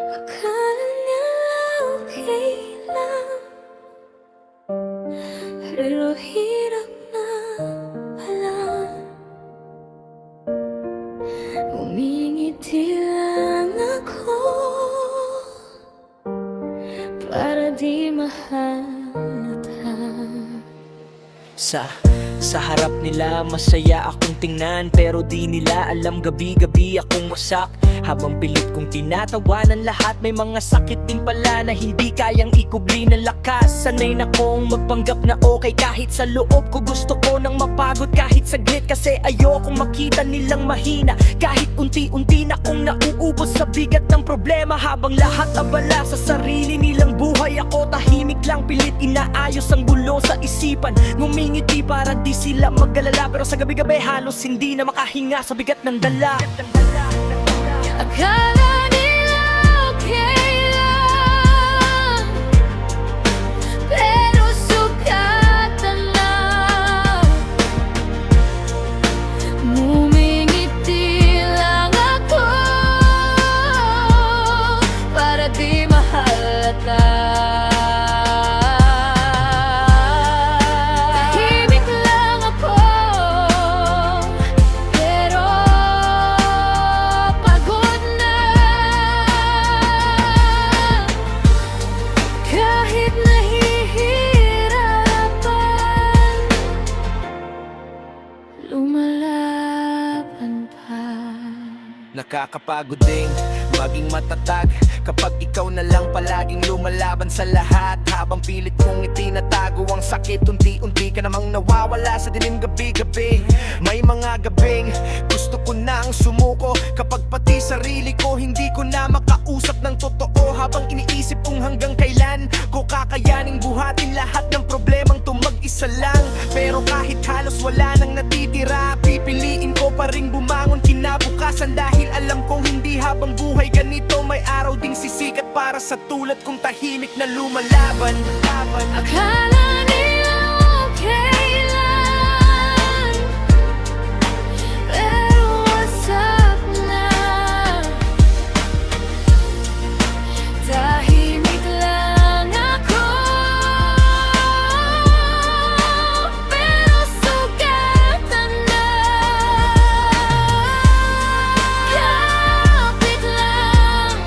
Akala nila okay lang, pero hirap na pala. Umingiti lang ako para di mahalata. Sa harap nila masaya akong tingnan, pero di nila alam gabi-gabi akong wasak. Habang pilit kong tinatawanan lahat, may mga sakit din pala na hindi kayang ikubli ng lakas. Sanay na kong magpanggap na okay kahit sa loob ko gusto ko nang mapagod kahit saglit. Kasi ayokong makita nilang mahina kahit unti-unti na kong nauubos sa bigat ng problema. Habang lahat abala sa sarili nilang buhay, ako tahimik lang pilit inaayos ang gulo sa isipan. Ngumingiti para di sila mag-alala, pero sa gabi-gabi halos hindi na makahinga sa bigat ng dala. Akala nila okay lang, pero sugatan na. Ngumingiti lang ako para di mahalata. Tahimik lang ako, pero pagod na. Kahit nahihirapan, lumalaban pa. Nakakapagod ding maging matatag kapag ikaw na lang palaging lumalaban sa lahat. Habang pilit kong itinatago ang sakit, unti-unti ka namang nawawala sa dilim gabi-gabi. May mga gabing gusto ko nang sumuko kapag pati sarili ko hindi ko na makausap ng totoo. Habang iniisip kung hanggang kailan ko kakayaning buhatin lahat ng problemang to mag-isa lang. Pero kahit halos wala nang natitira, pipiliin ko pa ring bumangon kinabukasan. Dahil alam kong hindi habang buhay ganito, may araw ding sisikat para sa tulad kong tahimik na lumalaban. Akala nila okay lang, pero wasak na. Tahimik lang ako, pero sugatan na. Kapit lang,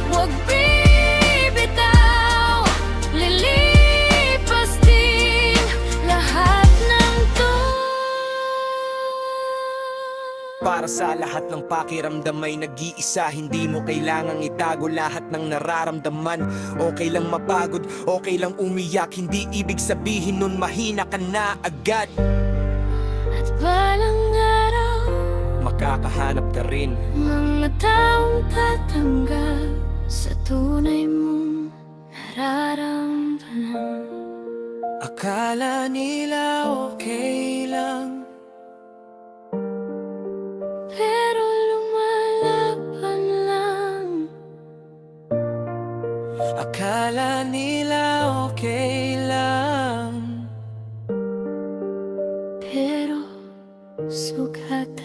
huwag bibitaw. Lilipas din lahat ng to. Para sa lahat ng pakiramdam ay nag-iisa, hindi mo kailangang itago lahat ng nararamdaman. Okay lang mapagod, okay lang umiyak, hindi ibig sabihin nun mahina ka na agad. At balang araw, Makakahanap ka rin. mga taong tatanggap sa tunay mong nararamdaman. Akala nila okay lang, Pero lumalaban lang. akala nila okay lang. Pero sugatan